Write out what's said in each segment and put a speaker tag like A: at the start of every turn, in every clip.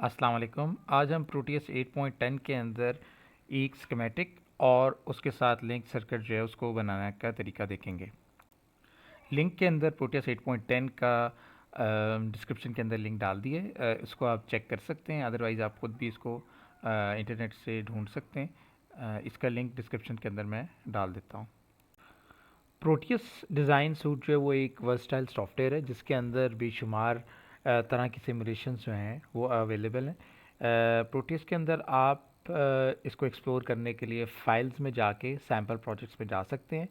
A: अस्सलाम वालेकुम। आज हम प्रोटियस 8.10 के अंदर एक स्कीमेटिक और उसके साथ लिंक सर्किट जो है उसको बनाने का तरीका देखेंगे। लिंक के अंदर प्रोटियस 8.10 का डिस्क्रिप्शन के अंदर लिंक डाल दिए। इसको आप चेक कर सकते हैं, अदरवाइज़ आप खुद भी इसको इंटरनेट से ढूंढ सकते हैं। इसका लिंक डिस्क्रिप्शन के अंदर मैं डाल देता हूँ। प्रोटियस डिज़ाइन सूट जो है वो एक वर्सटाइल सॉफ्टवेयर है जिसके अंदर बेशुमार तरह की सिमुलेशंस जो हैं वो अवेलेबल हैं। प्रोटियस के अंदर आप इसको एक्सप्लोर करने के लिए फाइल्स में जाके सैम्पल प्रोजेक्ट्स में जा सकते हैं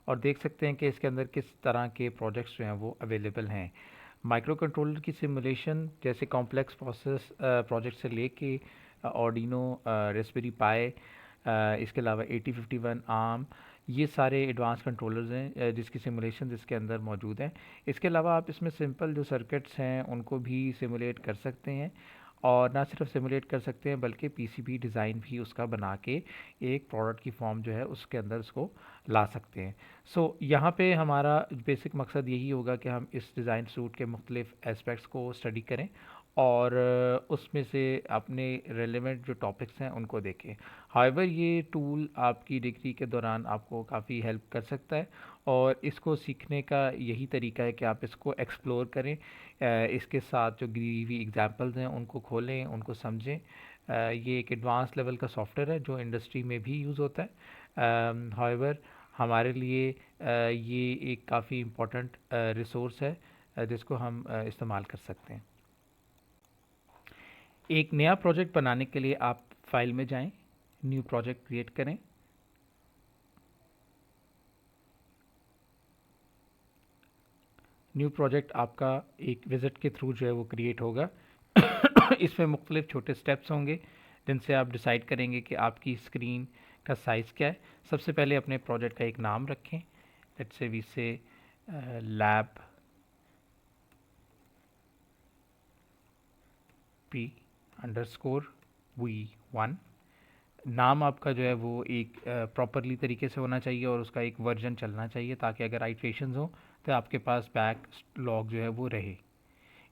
A: और देख सकते हैं कि इसके अंदर किस तरह के प्रोजेक्ट्स जो हैं वो अवेलेबल हैं। माइक्रो कंट्रोलर की सिमुलेशन जैसे कॉम्प्लेक्स प्रोसेस प्रोजेक्ट से लेके ऑर्डिनो, रास्पबेरी पाई, इसके अलावा 8051 आर्म, ये सारे एडवांस कंट्रोलर्स हैं जिसकी सिमुलेशन इसके अंदर मौजूद हैं। इसके अलावा आप इसमें सिंपल जो सर्किट्स हैं उनको भी सिमुलेट कर सकते हैं और ना सिर्फ सिमुलेट कर सकते हैं बल्कि पीसीबी डिज़ाइन भी उसका बना के एक प्रोडक्ट की फॉर्म जो है उसके अंदर उसको ला सकते हैं। यहाँ पे हमारा बेसिक मकसद यही होगा कि हम इस डिज़ाइन सूट के मुख्तलिफ एस्पेक्ट्स को स्टडी करें और उसमें से अपने रेलेवेंट जो टॉपिक्स हैं उनको देखें। हाउएवर ये टूल आपकी डिग्री के दौरान आपको काफ़ी हेल्प कर सकता है और इसको सीखने का यही तरीका है कि आप इसको एक्सप्लोर करें। इसके साथ जो दी हुई एग्जांपल्स हैं उनको खोलें, उनको समझें। ये एक एडवांस लेवल का सॉफ्टवेयर है जो इंडस्ट्री में भी यूज़ होता है। हाउएवर हमारे लिए ये एक काफ़ी इम्पोर्टेंट रिसोर्स है जिसको हम इस्तेमाल कर सकते हैं। एक नया प्रोजेक्ट बनाने के लिए आप फाइल में जाएं, न्यू प्रोजेक्ट क्रिएट करें। न्यू प्रोजेक्ट आपका एक विज़िट के थ्रू जो है वो क्रिएट होगा। इसमें मुख्तलिफ छोटे स्टेप्स होंगे जिनसे आप डिसाइड करेंगे कि आपकी स्क्रीन का साइज़ क्या है। सबसे पहले अपने प्रोजेक्ट का एक नाम रखें। लेट्स से वी से लैब P_V1। नाम आपका जो है वो एक प्रॉपरली तरीके से होना चाहिए और उसका एक वर्जन चलना चाहिए ताकि अगर आइट्रेशंस हो तो आपके पास बैक लॉग जो है वो रहे।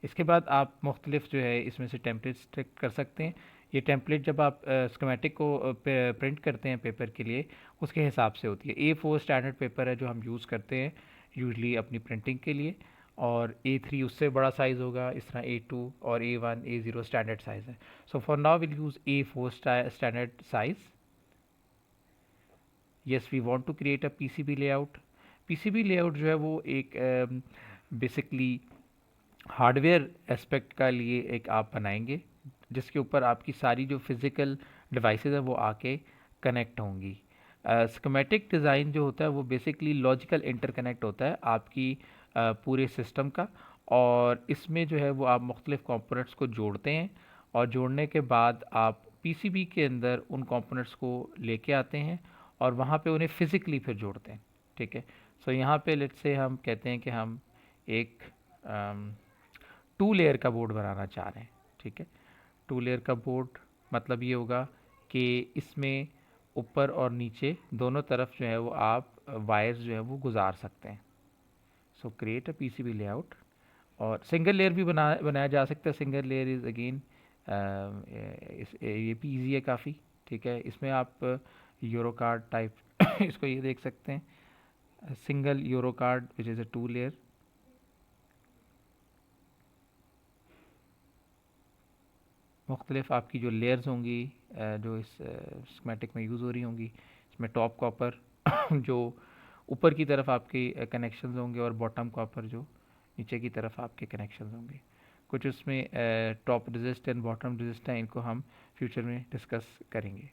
A: इसके बाद आप मुख्तलिफ जो है इसमें से टेम्पलेट्स टिक कर सकते हैं। ये टेम्पलेट जब आप स्कीमेटिक को प्रिंट करते हैं पेपर के लिए उसके हिसाब से होती है। A4 स्टैंडर्ड पेपर है जो हम यूज़ करते हैं यूजली अपनी प्रिंटिंग के लिए, और A3 उससे बड़ा साइज़ होगा, इस तरह A2 और A1 A0 स्टैंडर्ड साइज़ है। So for now will use A4 standard size. Yes, we want to create a PCB layout. PCB layout जो है वो एक बेसिकली हार्डवेयर एस्पेक्ट का लिए एक आप बनाएंगे जिसके ऊपर आपकी सारी जो फिज़िकल डिवाइसेस हैं वो आके कनेक्ट होंगी। स्कीमेटिक डिज़ाइन जो होता है वो बेसिकली लॉजिकल इंटरकनेक्ट होता है आपकी पूरे सिस्टम का, और इसमें जो है वो आप मुख्तलिफ कंपोनेंट्स को जोड़ते हैं और जोड़ने के बाद आप पीसीबी के अंदर उन कंपोनेंट्स को लेके आते हैं और वहाँ पे उन्हें फिज़िकली फिर जोड़ते हैं। ठीक है। यहाँ पे लेट्स से हम कहते हैं कि हम एक 2 लेयर का बोर्ड बनाना चाह रहे हैं। ठीक है। 2 लेयर का बोर्ड मतलब ये होगा कि इसमें ऊपर और नीचे दोनों तरफ जो है वो आप वायर्स जो है वो गुजार सकते हैं। सो क्रिएट अ पीसीबी लेआउट। और सिंगल लेयर भी बनाया जा सकता है। सिंगल लेयर इज़ अगेन ये भी ईजी है काफ़ी। ठीक है। इसमें आप यूरो कार्ड टाइप इसको ये देख सकते हैं, single euro card which is a 2 layer. मुख्तलिफ आपकी जो लेयर्स होंगी जो इस स्कीमेटिक में यूज़ हो रही होंगी, इसमें टॉप कॉपर जो ऊपर की तरफ आपके कनेक्शंस होंगे और बॉटम कॉपर जो नीचे की तरफ आपके कनेक्शंस होंगे। कुछ उसमें top resist and bottom resist हैं, इनको हम फ्यूचर में डिस्कस करेंगे।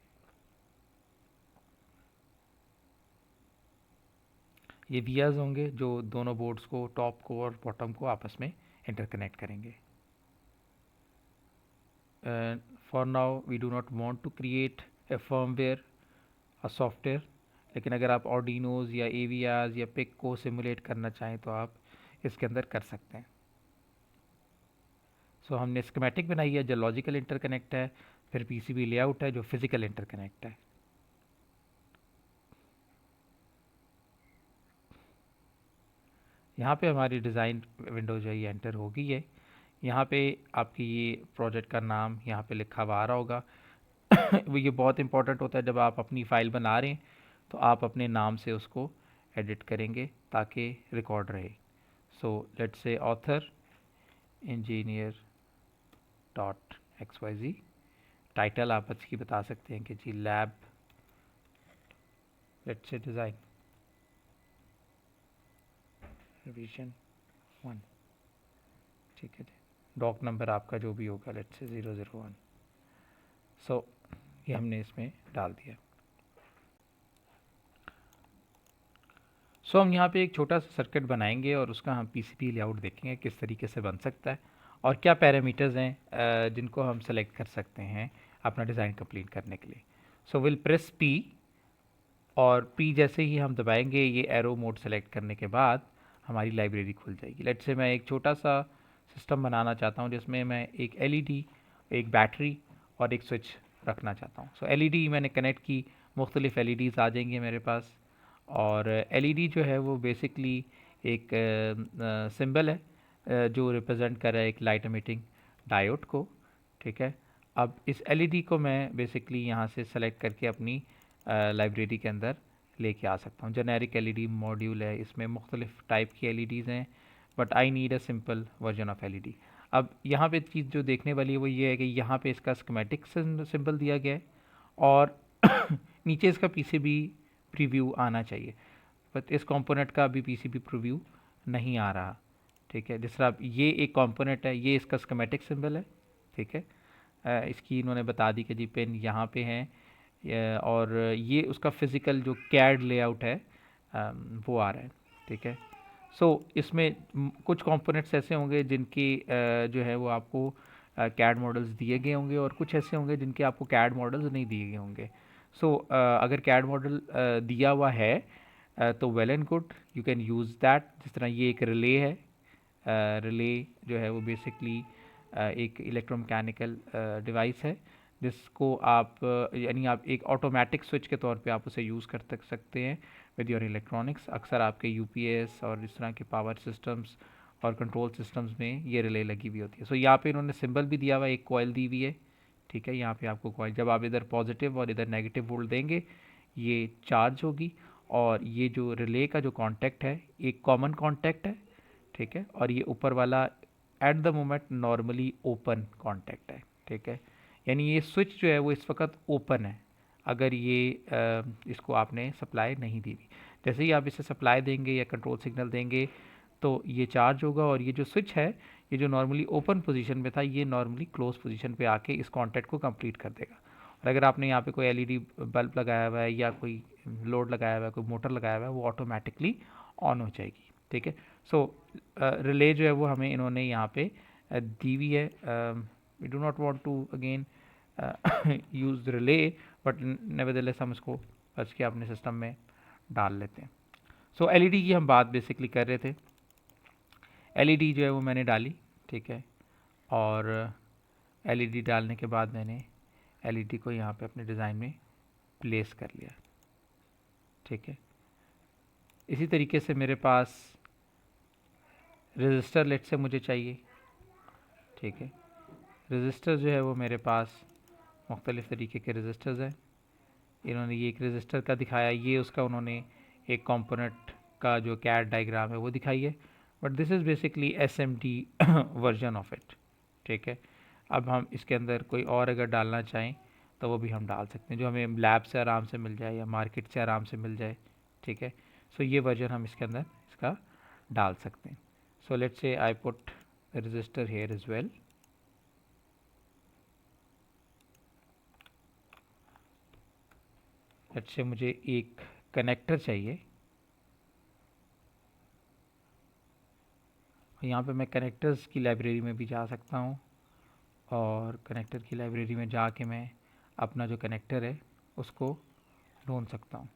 A: ये वियाज होंगे जो दोनों बोर्ड्स को, टॉप को और बॉटम को आपस में इंटरकनेक्ट करेंगे। For now we do not want to create a firmware, a software, लेकिन अगर आप ऑर्डिनोज या एवीआरज या पिक को सिमुलेट करना चाहें तो आप इसके अंदर कर सकते हैं। हमने स्कीमेटिक बनाई है जो लॉजिकल इंटरकनेक्ट है, फिर पीसीबी लेआउट है जो फिजिकल इंटरकनेक्ट है। यहाँ पे हमारी डिज़ाइन विंडो जो है ये एंटर हो गई है। यहाँ पे आपकी ये प्रोजेक्ट का नाम यहाँ पे लिखा हुआ आ रहा होगा। वो ये बहुत इंपॉर्टेंट होता है, जब आप अपनी फ़ाइल बना रहे हैं तो आप अपने नाम से उसको एडिट करेंगे ताकि रिकॉर्ड रहे। So let's say author engineer dot X Y G. Title आप इसकी बता सकते हैं कि G lab, let's say design revision 1, ठीक है जी। डॉक नंबर आपका जो भी होगा, लेट्स से 001। सो ये हमने इसमें डाल दिया। सो हम यहाँ पे एक छोटा सा सर्किट बनाएंगे और उसका हम पीसीबी लेआउट देखेंगे किस तरीके से बन सकता है और क्या पैरामीटर्स हैं जिनको हम सेलेक्ट कर सकते हैं अपना डिज़ाइन कंप्लीट करने के लिए। सो विल प्रेस पी, और पी जैसे ही हम दबाएंगे ये एरो मोड सेलेक्ट करने के बाद हमारी लाइब्रेरी खुल जाएगी। लेट्स से मैं एक छोटा सा सिस्टम बनाना चाहता हूँ जिसमें मैं एक एलईडी, एक बैटरी और एक स्विच रखना चाहता हूँ। सो एलईडी मैंने कनेक्ट की, मुख्तलिफ एलईडीज़ आ जाएंगे मेरे पास। और एलईडी जो है वो बेसिकली एक सिंबल है जो रिप्रेजेंट कर रहा है एक लाइट एमिटिंग डायोड को, ठीक है। अब इस एलईडी को मैं बेसिकली यहाँ से सेलेक्ट करके अपनी लाइब्रेरी के अंदर लेके आ सकता हूँ। जेनेरिक एलईडी मॉड्यूल है, इसमें मुख्तलिफ टाइप की एलईडीज़ हैं, but I need a simple version of LED. अब यहाँ पे चीज़ जो देखने वाली है वो ये है कि यहाँ पे इसका स्कीमेटिक सिंबल दिया गया है और नीचे इसका पीसीबी प्रीव्यू आना चाहिए, बट इस कंपोनेंट का अभी पीसीबी प्रीव्यू नहीं आ रहा, ठीक है। जिस तरह ये एक कंपोनेंट है, ये इसका स्कीमेटिक सिंबल है, ठीक है। इसकी इन्होंने बता दी कि जी पेन यहाँ पे हैं, और ये उसका फिज़िकल जो कैड लेआउट है वो आ रहा है, ठीक है। सो इसमें कुछ कंपोनेंट्स ऐसे होंगे जिनकी जो है वो आपको कैड मॉडल्स दिए गए होंगे और कुछ ऐसे होंगे जिनके आपको कैड मॉडल्स नहीं दिए गए होंगे। सो अगर कैड मॉडल दिया हुआ है तो well and good, you can use that. जिस तरह ये एक रिले है, रिले जो है वो बेसिकली एक इलेक्ट्रोमैकेनिकल डिवाइस है जिसको आप यानी आप एक ऑटोमेटिक स्विच के तौर पे आप उसे यूज़ कर सकते हैं विद योर इलेक्ट्रॉनिक्स। अक्सर आपके यूपीएस और इस तरह के पावर सिस्टम्स और कंट्रोल सिस्टम्स में ये रिले लगी हुई होती है। सो यहाँ पे इन्होंने सिंबल भी दिया हुआ है, एक कॉइल दी हुई है, ठीक है। यहाँ पे आपको कॉइल, जब आप इधर पॉजिटिव और इधर नेगेटिव वोल्ट देंगे ये चार्ज होगी, और ये जो रिले का जो कांटेक्ट है एक कॉमन कांटेक्ट है, ठीक है। और ये ऊपर वाला at the moment normally open contact है, ठीक है। यानी ये स्विच जो है वो इस वक्त ओपन है अगर ये इसको आपने सप्लाई नहीं दी हुई। जैसे ही आप इसे सप्लाई देंगे या कंट्रोल सिग्नल देंगे तो ये चार्ज होगा, और ये जो स्विच है ये जो नॉर्मली ओपन पोजीशन पे था ये नॉर्मली क्लोज पोजीशन पे आके इस कॉन्टैक्ट को कंप्लीट कर देगा। और अगर आपने यहाँ पे कोई एलईडी बल्ब लगाया हुआ है या कोई लोड लगाया हुआ है, कोई मोटर लगाया हुआ है, वो ऑटोमेटिकली ऑन हो जाएगी, ठीक है। सो रिले जो है वो हमें इन्होंने यहाँ पे दी हुई है। We do not want to again use relay, but nevertheless हम इसको बच के अपने सिस्टम में डाल लेते हैं। सो एलईडी की हम बात बेसिकली कर रहे थे। एलईडी जो है वो मैंने डाली, ठीक है। और एलईडी डालने के बाद मैंने एलईडी को यहाँ पे अपने डिज़ाइन में प्लेस कर लिया, ठीक है। इसी तरीके से मेरे पास रजिस्टर लेट से मुझे चाहिए, ठीक है। रजिस्टर जो है वो मेरे पास मुख्तलिफ़ तरीके के रजिस्टर्स हैं। इन्होंने ये एक रजिस्टर का दिखाया, ये उसका उन्होंने एक कंपोनेंट का जो कैड डायग्राम है वो दिखाई है, but this is basically SMD version of it, ठीक है। अब हम इसके अंदर कोई और अगर डालना चाहें तो वो भी हम डाल सकते हैं जो हमें लैब से आराम से मिल जाए या मार्केट से आराम से मिल जाए, ठीक है। सो ये वर्जन हम इसके अंदर इसका डाल सकते हैं। So let's say I put register here is well. Let's say मुझे एक कनेक्टर चाहिए, यहाँ पे मैं कनेक्टर्स की लाइब्रेरी में भी जा सकता हूँ और कनेक्टर की लाइब्रेरी में जाके मैं अपना जो कनेक्टर है उसको ढूंढ सकता हूँ।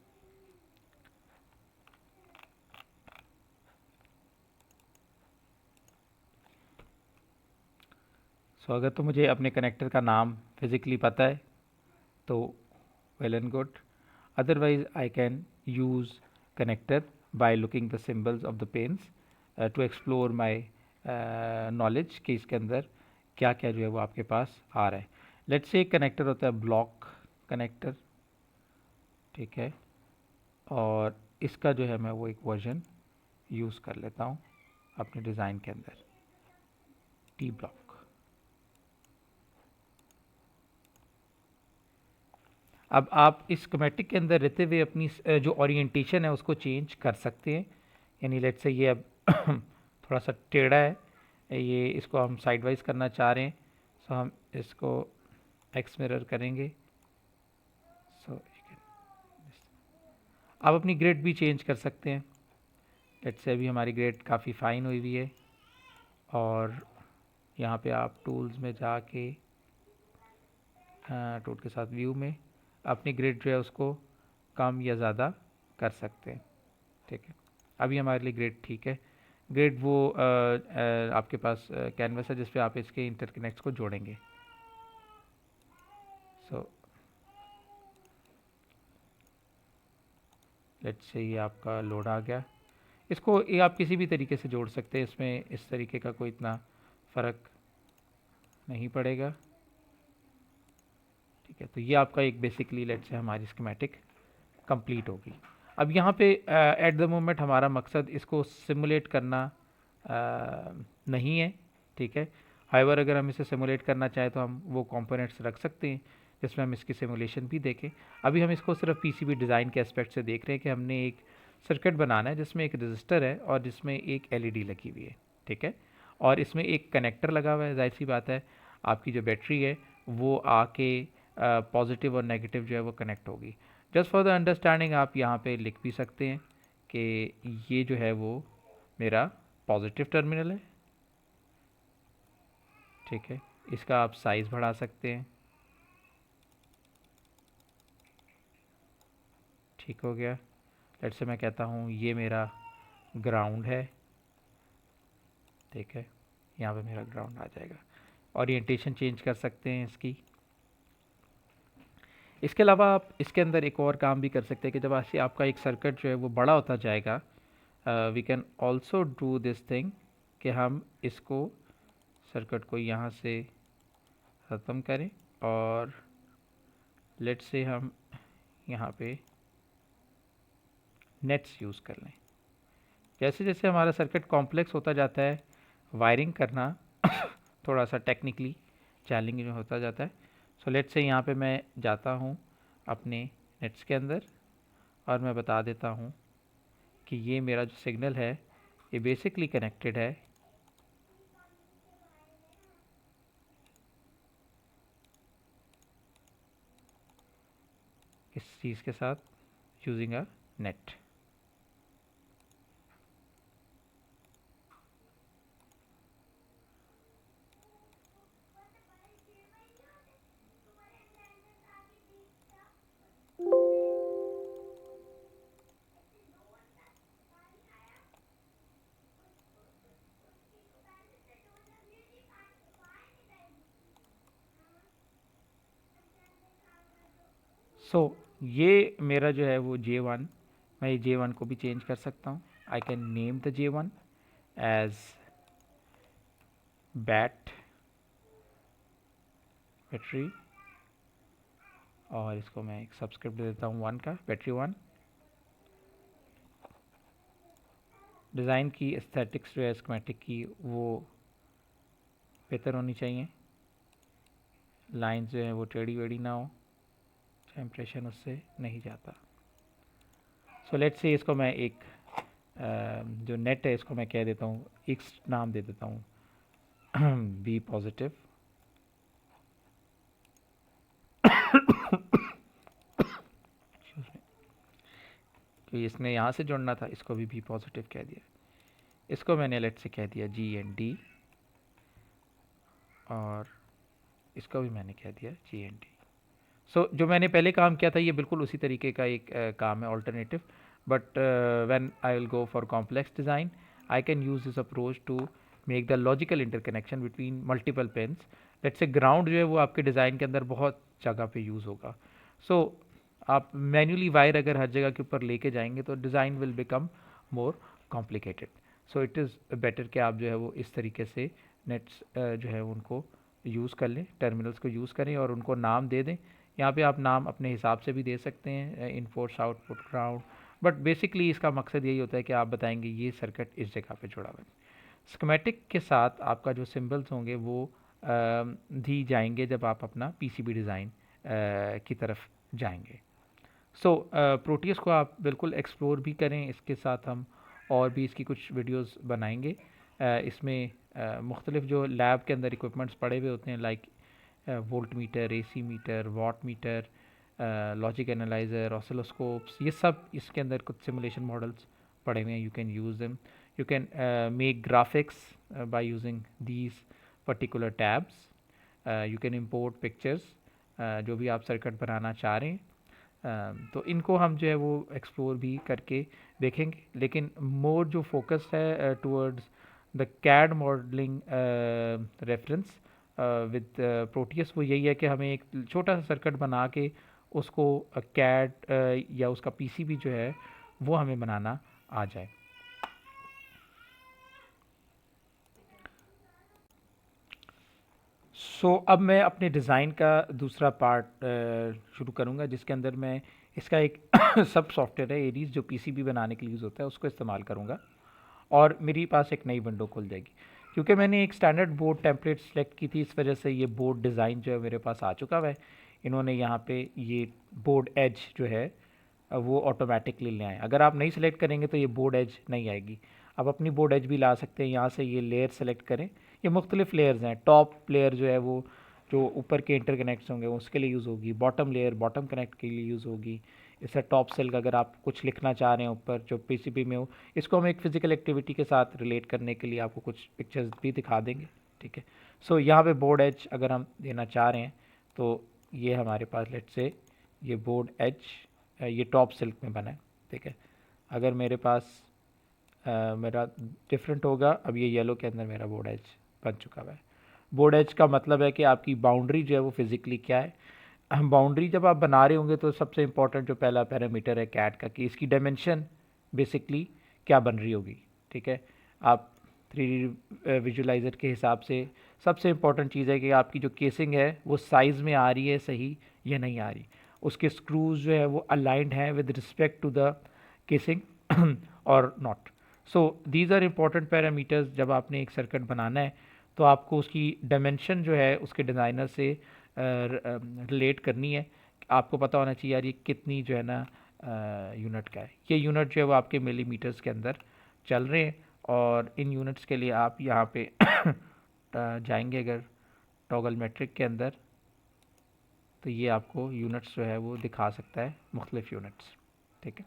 A: सो अगर तो मुझे अपने कनेक्टर का नाम फिज़िकली पता है तो well and good, otherwise I can use connector by looking the symbols of the pins to explore my knowledge कि इसके अंदर क्या क्या जो है वो आपके पास आ रहा है। लेट्स से एक कनेक्टर होता है ब्लॉक कनेक्टर, ठीक है, और इसका जो है मैं वो एक वर्जन यूज़ कर लेता हूँ अपने डिज़ाइन के अंदर, टी ब्लॉक। अब आप इस स्कीमेटिक के अंदर रहते हुए अपनी जो ओरिएंटेशन है उसको चेंज कर सकते हैं। यानी लेट्स से ये अब थोड़ा सा टेढ़ा है, ये इसको हम साइड वाइज करना चाह रहे हैं, सो हम इसको एक्स मिरर करेंगे। सो आप अपनी ग्रिड भी चेंज कर सकते हैं। लेट्स से अभी हमारी ग्रिड काफ़ी फाइन हुई हुई है, और यहाँ पे आप टूल्स में जाके टूल के साथ व्यू में अपनी ग्रिड जो है उसको कम या ज़्यादा कर सकते हैं, ठीक है। अभी हमारे लिए ग्रिड ठीक है। ग्रिड वो आपके पास कैनवस है जिस पे आप इसके इंटरकनेक्ट्स को जोड़ेंगे। सो लेट्स से ये आपका लोड आ गया। इसको ये आप किसी भी तरीके से जोड़ सकते हैं, इसमें इस तरीके का कोई इतना फ़र्क नहीं पड़ेगा, ठीक है। तो ये आपका एक बेसिकली लेट्स से हमारी स्कीमेटिक कंप्लीट होगी। अब यहाँ पे एट द मोमेंट हमारा मकसद इसको सिमुलेट करना नहीं है, ठीक है। हाइवर अगर हम इसे सिमुलेट करना चाहें तो हम वो कंपोनेंट्स रख सकते हैं जिसमें हम इसकी सिमुलेशन भी देखें। अभी हम इसको सिर्फ पीसीबी डिज़ाइन के एस्पेक्ट से देख रहे हैं कि हमने एक सर्किट बनाना है जिसमें एक रजिस्टर है और जिसमें एक एलईडी लगी हुई है, ठीक है, और इसमें एक कनेक्टर लगा हुआ है। जाहिर सी बात है आपकी जो बैटरी है वो आके पॉजिटिव और नेगेटिव जो है वो कनेक्ट होगी। जस्ट फॉर द अंडरस्टैंडिंग आप यहाँ पे लिख भी सकते हैं कि ये जो है वो मेरा पॉजिटिव टर्मिनल है, ठीक है। इसका आप साइज़ बढ़ा सकते हैं, ठीक हो गया। लेट्स से मैं कहता हूँ ये मेरा ग्राउंड है, ठीक है, यहाँ पे मेरा ग्राउंड आ जाएगा। ओरिएंटेशन चेंज कर सकते हैं इसकी। इसके अलावा आप इसके अंदर एक और काम भी कर सकते हैं कि जब ऐसे आपका एक सर्किट जो है वो बड़ा होता जाएगा, we can also do this thing कि हम इसको सर्किट को यहाँ से ख़त्म करें और लेट्स से हम यहाँ पे नेट्स यूज़ कर लें। जैसे जैसे हमारा सर्किट कॉम्प्लेक्स होता जाता है, वायरिंग करना थोड़ा सा टेक्निकली चैलेंजिंग होता जाता है। सो लेट्स से यहाँ पे मैं जाता हूँ अपने नेट्स के अंदर और मैं बता देता हूँ कि ये मेरा जो सिग्नल है ये बेसिकली कनेक्टेड है इस चीज़ के साथ यूजिंग अ नेट। सो ये मेरा जो है वो J1, मैं ये J1 को भी चेंज कर सकता हूँ। I can name the J1 as bat battery और इसको मैं एक सबस्क्रिप्ट दे देता हूँ 1 का, बैटरी 1। डिज़ाइन की एस्थेटिक्स जो है स्कीमेटिक की वो बेहतर होनी चाहिए, लाइंस जो है वो टेढ़ी वेढ़ी ना हो, इम्प्रेशन उससे नहीं जाता। सो लेट्स से इसको मैं एक जो नेट है इसको मैं कह देता हूँ, एक्स नाम दे देता हूँ बी पॉजिटिव। तो इसने यहाँ से जोड़ना था, इसको भी बी पॉजिटिव कह दिया। इसको मैंने लेट से कह दिया जी एंड डी और इसको भी मैंने कह दिया जी एंड डी। सो जो मैंने पहले काम किया था ये बिल्कुल उसी तरीके का एक काम है alternative, but when I will go for complex design I can use this approach to make the logical interconnection between multiple pens. Let's say ground जो है वो आपके डिज़ाइन के अंदर बहुत जगह पे यूज़ होगा। सो आप मैन्युअली वायर अगर हर जगह के ऊपर लेके जाएंगे तो design will become more complicated. So it is better कि आप जो है वो इस तरीके से नेट्स जो है उनको यूज़ कर लें, टर्मिनल्स को यूज़ करें और उनको नाम दे दें। यहाँ पे आप नाम अपने हिसाब से भी दे सकते हैं, inputs output ground, but basically इसका मकसद यही होता है कि आप बताएंगे ये सर्किट इस जगह पे जुड़ा हुआ है। स्कीमेटिक के साथ आपका जो सिंबल्स होंगे वो दी जाएंगे जब आप अपना पीसीबी डिज़ाइन की तरफ जाएंगे। सो प्रोटियस को आप बिल्कुल एक्सप्लोर भी करें, इसके साथ हम और भी इसकी कुछ वीडियोस बनाएंगे। इसमें मुख्तलिफ जो लैब के अंदर इक्विपमेंट्स पड़े हुए होते हैं, like volt meter, AC meter, watt meter, logic analyser, oscilloscopes, ये सब इसके अंदर कुछ सिमुलेशन मॉडल्स पड़े हुए हैं। You can use them, you can make graphics by using these particular tabs, you can import pictures, जो भी आप सर्किट बनाना चाह रहे हैं। तो इनको हम जो है वो एक्सप्लोर भी करके देखेंगे, लेकिन मोर जो फोकस है towards the CAD modelling reference with Proteus, वो यही है कि हमें एक छोटा सा सर्किट बना के उसको कैड या उसका पीसीबी जो है वो हमें बनाना आ जाए। अब मैं अपने डिज़ाइन का दूसरा पार्ट शुरू करूँगा, जिसके अंदर मैं इसका एक सब सॉफ्टवेयर है एरीज, जो पीसीबी बनाने के लिए यूज़ होता है, उसको इस्तेमाल करूँगा और मेरी पास एक नई विंडो खुल जाएगी। क्योंकि मैंने एक स्टैंडर्ड बोर्ड टेम्पलेट सेलेक्ट की थी, इस वजह से ये बोर्ड डिज़ाइन जो है मेरे पास आ चुका हुआ है। इन्होंने यहाँ पे ये बोर्ड एज जो है वो ऑटोमेटिकली ले आए। अगर आप नहीं सेलेक्ट करेंगे तो ये बोर्ड एज नहीं आएगी। आप अपनी बोर्ड एज भी ला सकते हैं। यहाँ से ये लेयर सेलेक्ट करें, ये मुख्तलिफ लेयर्स हैं। टॉप लेयर जो है वो जो ऊपर के इंटरकनेक्ट्स होंगे उसके लिए यूज़ होगी। बॉटम लेयर बॉटम कनेक्ट के लिए यूज़ होगी। इससे टॉप सेल का अगर आप कुछ लिखना चाह रहे हैं ऊपर जो पीसीबी में हो, इसको हम एक फ़िज़िकल एक्टिविटी के साथ रिलेट करने के लिए आपको कुछ पिक्चर्स भी दिखा देंगे, ठीक है। सो यहाँ पे बोर्ड एज अगर हम देना चाह रहे हैं तो ये हमारे पास लेट से ये बोर्ड एज ये टॉप सिल्क में बना है, ठीक है। अगर मेरे पास मेरा डिफरेंट होगा, अब ये येलो के अंदर मेरा बोर्ड एज बन चुका हुआ है। बोर्ड एज का मतलब है कि आपकी बाउंड्री जो है वो फिज़िकली क्या है। बाउंड्री जब आप बना रहे होंगे तो सबसे इंपॉर्टेंट जो पहला पैरामीटर है कैट का, कि इसकी डायमेंशन बेसिकली क्या बन रही होगी, ठीक है। आप 3D विजुलाइज़र के हिसाब से सबसे इम्पॉर्टेंट चीज़ है कि आपकी जो केसिंग है वो साइज़ में आ रही है सही या नहीं आ रही। उसके स्क्रूज जो है वो अलाइंड हैं with respect to the casing और not. So these are important parameters. जब आपने एक सर्किट बनाना है तो आपको उसकी डायमेंशन जो है उसके डिज़ाइनर से रिलेट करनी है। आपको पता होना चाहिए यार ये कितनी जो है ना यूनिट का है। ये यूनिट जो है वो आपके मिलीमीटर्स के अंदर चल रहे हैं और इन यूनिट्स के लिए आप यहाँ पे जाएंगे अगर टॉगल मेट्रिक के अंदर, तो ये आपको यूनिट्स जो है वो दिखा सकता है, मुख्तलिफ यूनिट्स, ठीक है।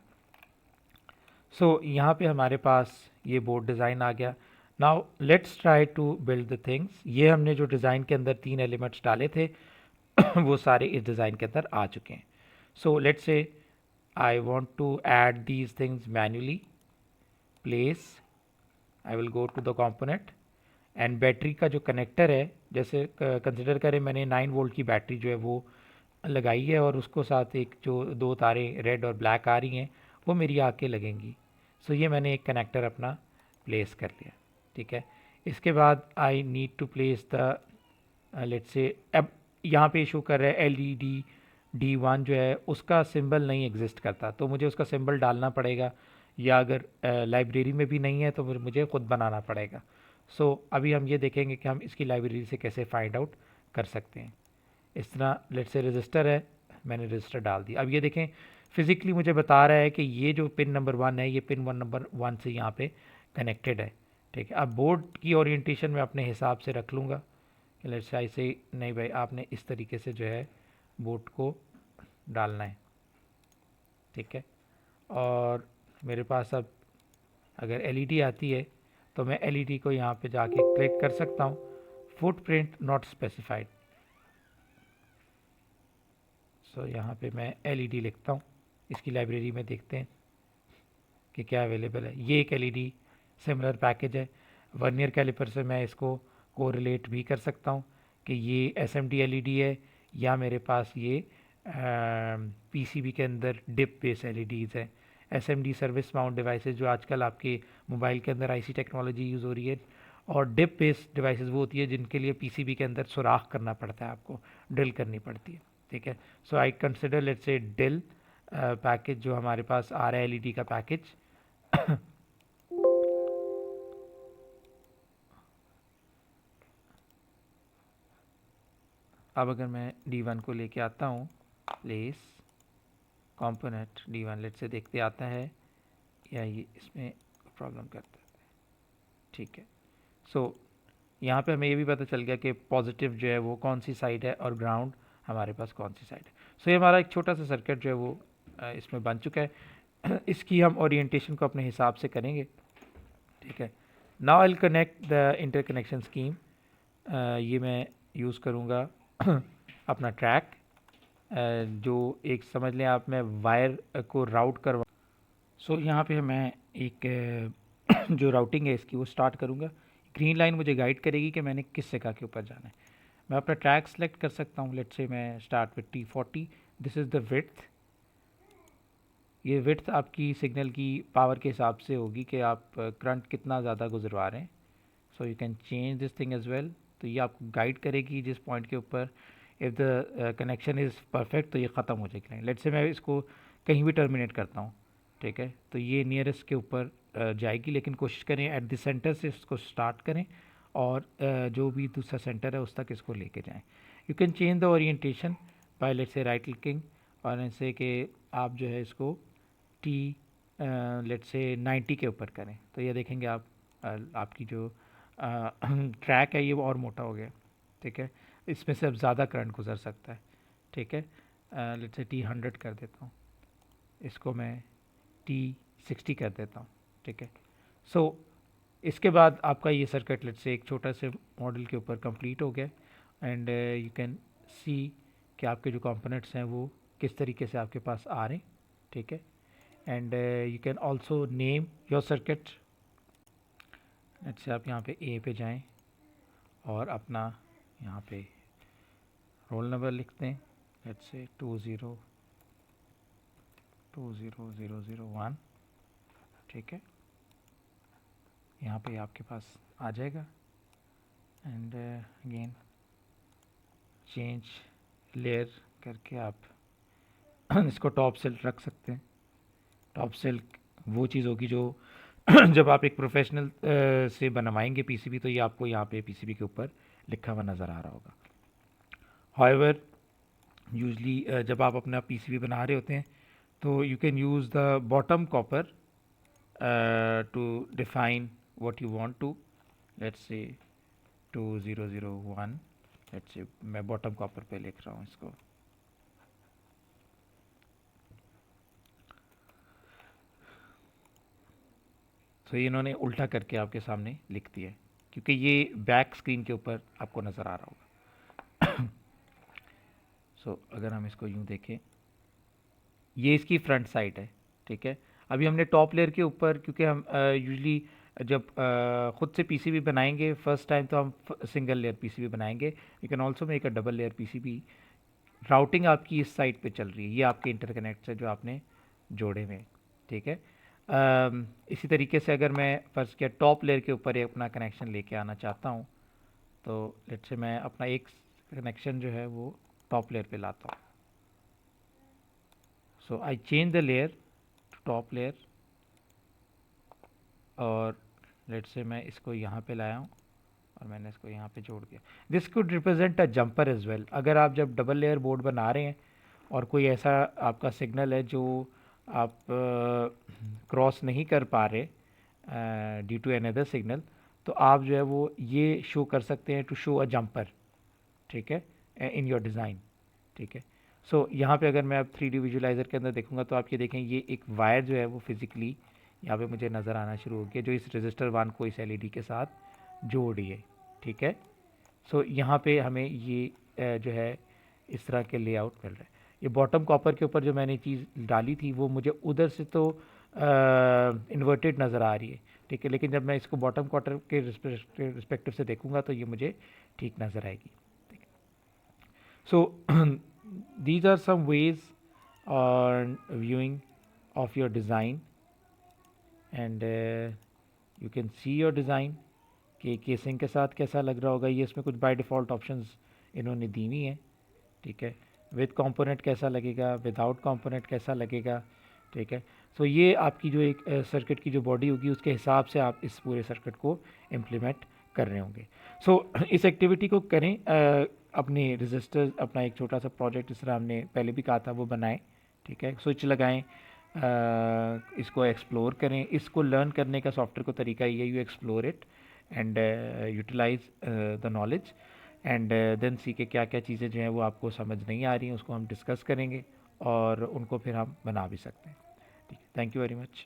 A: सो यहाँ पे हमारे पास ये बोर्ड डिज़ाइन आ गया। Now let's try to build the things. ये हमने जो डिज़ाइन के अंदर 3 एलिमेंट्स डाले थे वो सारे इस डिज़ाइन के अंदर आ चुके हैं। So let's say I want to add these things manually. Place, I will go to the component and battery का जो कनेक्टर है, जैसे कंसिडर करें मैंने 9 वोल्ट की बैटरी जो है वो लगाई है और उसको साथ एक जो 2 तारे रेड और ब्लैक आ रही हैं वो मेरी आके लगेंगी। सो ये मैंने एक कनेक्टर अपना प्लेस कर लिया, ठीक है। इसके बाद I need to place the let's say, अब यहाँ पे इशू कर रहा है LED D1 जो है उसका सिंबल नहीं एग्जिस्ट करता, तो मुझे उसका सिंबल डालना पड़ेगा, या अगर लाइब्रेरी में भी नहीं है तो फिर मुझे ख़ुद बनाना पड़ेगा। सो अभी हम ये देखेंगे कि हम इसकी लाइब्रेरी से कैसे फाइंड आउट कर सकते हैं। इस तरह लेट्स से रजिस्टर है, मैंने रजिस्टर डाल दिया। अब ये देखें फिज़िकली मुझे बता रहा है कि ये जो पिन नंबर 1 है ये पिन 1 नंबर 1 से यहाँ पे कनेक्टेड है, ठीक है। अब बोर्ड की ओरिएंटेशन मैं अपने हिसाब से रख लूँगा कि लेट्स से ऐसे नहीं भाई, आपने इस तरीके से जो है बोर्ड को डालना है, ठीक है। और मेरे पास अब अगर LED आती है तो मैं LED को यहाँ पे जाके क्लिक कर सकता हूँ। फुटप्रिंट नॉट स्पेसिफाइड, सो यहाँ पे मैं LED लिखता हूँ। इसकी लाइब्रेरी में देखते हैं कि क्या अवेलेबल है। ये एक LED सिमिलर पैकेज है। वर्नियर कैलिपर से मैं इसको कोरिलेट भी कर सकता हूँ कि ये SMD LED है या मेरे पास ये PCB के अंदर डिप बेस LEDs है। SMD सर्विस माउंट डिवाइसेस जो आजकल आपके मोबाइल के अंदर आईसी टेक्नोलॉजी यूज़ हो रही है, और डिप बेस्ड डिवाइसेस वो होती है जिनके लिए पीसीबी के अंदर सुराख करना पड़ता है, आपको ड्रिल करनी पड़ती है, ठीक है। So I consider let's say DIL package जो हमारे पास आ रहा है एलईडी का पैकेज। अब अगर मैं D1 को लेके आता हूँ, प्लेस कंपोनेंट D1 लेट से देखते आता है या ये इसमें प्रॉब्लम करता है, ठीक है। सो यहाँ पे हमें ये भी पता चल गया कि पॉजिटिव जो है वो कौन सी साइड है और ग्राउंड हमारे पास कौन सी साइड है। सो ये हमारा एक छोटा सा सर्किट जो है वो इसमें बन चुका है। इसकी हम ओरिएंटेशन को अपने हिसाब से करेंगे, ठीक है। Now I will connect the interconnection scheme. ये मैं यूज़ करूँगा अपना ट्रैक, जो एक समझ लें आप, मैं वायर को राउट करवा। सो यहाँ पे मैं एक जो राउटिंग है इसकी वो स्टार्ट करूँगा। ग्रीन लाइन मुझे गाइड करेगी कि मैंने किस जगह के ऊपर जाना है। मैं अपना ट्रैक सेलेक्ट कर सकता हूँ। लेट्स से मैं start with T40। This is the width. ये विड्थ आपकी सिग्नल की पावर के हिसाब से होगी कि आप करंट कितना ज़्यादा गुजरवा रहे हैं। So you can change this thing as well. तो ये आपको गाइड करेगी जिस पॉइंट के ऊपर if the connection is perfect तो ये ख़त्म हो जाएगी। लेट्स से मैं इसको कहीं भी टर्मिनेट करता हूँ, ठीक है, तो ये नियरेस्ट के ऊपर जाएगी, लेकिन कोशिश करें एट द सेंटर से इसको स्टार्ट करें और जो भी दूसरा सेंटर है उस तक इसको लेके जाएं। You can change the orientation by let's say right clicking और ऐसे कि आप जो है इसको टी लेट्स से 90 के ऊपर करें, तो ये देखेंगे आप आपकी जो ट्रैक है ये वो और मोटा हो गया, ठीक है। इसमें से अब ज़्यादा करंट गुजर सकता है, ठीक है। लेट्स से T100 कर देता हूँ, इसको मैं T60 कर देता हूँ, ठीक है। सो इसके बाद आपका ये सर्किट लेट्स से एक छोटा से मॉडल के ऊपर कंप्लीट हो गया। एंड यू कैन सी कि आपके जो कंपोनेंट्स हैं वो किस तरीके से आपके पास आ रहे हैं, ठीक है। And you can also name your circuit. Let's say आप यहाँ पे ए पे जाएं और अपना यहाँ पे रोल नंबर लिखते हैं। लेट्स से 2020001, ठीक है। यहाँ पे आपके पास आ जाएगा। एंड अगेन चेंज लेयर करके आप इसको टॉप सेल रख सकते हैं। टॉप सेल वो चीज़ होगी जो जब आप एक प्रोफेशनल से बनवाएंगे पीसीबी तो ये आपको यहाँ पे पीसीबी के ऊपर लिखा हुआ नज़र आ रहा होगा। हाउएवर यूजली जब आप अपना पीसीबी बना रहे होते हैं तो you can use the bottom copper to define what you want to. Let's say 2001, let's say मैं बॉटम कॉपर पे लिख रहा हूँ इसको। तो ये इन्होंने उल्टा करके आपके सामने लिख दिया है क्योंकि ये बैक स्क्रीन के ऊपर आपको नज़र आ रहा होगा। सो अगर हम इसको यूँ देखें, ये इसकी फ्रंट साइड है, ठीक है। अभी हमने टॉप लेयर के ऊपर, क्योंकि हम यूजली जब ख़ुद से पीसीबी बनाएंगे फर्स्ट टाइम तो हम सिंगल लेयर पीसीबी बनाएंगे। You can also make a double layer PCB. Routing आपकी इस साइड पे चल रही है, ये आपके इंटरकनेक्ट है जो आपने जोड़े हुए, ठीक है। इसी तरीके से अगर मैं फर्स्ट के टॉप लेयर के ऊपर अपना कनेक्शन लेके आना चाहता हूँ तो लेट्स से मैं अपना एक कनेक्शन जो है वो टॉप लेयर पे लाता हूँ। So I change the layer to top layer और लेट्स से मैं इसको यहाँ पे लाया हूँ और मैंने इसको यहाँ पे जोड़ दिया। This could represent a jumper as well. अगर आप जब डबल लेयर बोर्ड बना रहे हैं और कोई ऐसा आपका सिग्नल है जो आप क्रॉस नहीं कर पा रहे ड्यू टू अनदर सिग्नल, तो आप जो है वो ये शो कर सकते हैं टू शो अ जंपर, ठीक है, इन योर डिज़ाइन, ठीक है। सो यहाँ पे अगर मैं अब 3D विजुलाइज़र के अंदर देखूँगा तो आप ये देखें ये एक वायर जो है वो फिज़िकली यहाँ पे मुझे नज़र आना शुरू हो गया जो इस रजिस्टर 1 को इस एलईडी के साथ जोड़ रही है, ठीक है। सो यहाँ पे हमें ये जो है इस तरह के लेआउट मिल रहा है। ये बॉटम कॉपर के ऊपर जो मैंने चीज़ डाली थी वो मुझे उधर से तो इन्वर्टेड नज़र आ रही है, ठीक है, लेकिन जब मैं इसको बॉटम क्वार्टर के रिस्पेक्टिव से देखूँगा तो ये मुझे ठीक नज़र आएगी, ठीक है। सो these are some ways on viewing of your design and you can see your design कि केसिंग के साथ कैसा लग रहा होगा। ये इसमें कुछ बाय डिफ़ॉल्ट ऑप्शंस इन्होंने दी हुई हैं, ठीक है। विद कंपोनेंट कैसा लगेगा, विदाउट कंपोनेंट कैसा लगेगा, ठीक है। सो ये आपकी जो एक सर्किट की जो बॉडी होगी उसके हिसाब से आप इस पूरे सर्किट को इम्प्लीमेंट कर रहे होंगे। सो इस एक्टिविटी को करें, अपने रजिस्टर, अपना एक छोटा सा प्रोजेक्ट जिस तरह हमने पहले भी कहा था वो बनाएं, ठीक है। स्विच लगाएं, इसको एक्सप्लोर करें। इसको लर्न करने का सॉफ्टवेयर को तरीका ये है, you explore it and utilise the knowledge and then see के क्या क्या चीज़ें जो हैं वो आपको समझ नहीं आ रही हैं उसको हम डिस्कस करेंगे और उनको फिर हम बना भी सकते हैं, ठीक है। Thank you very much.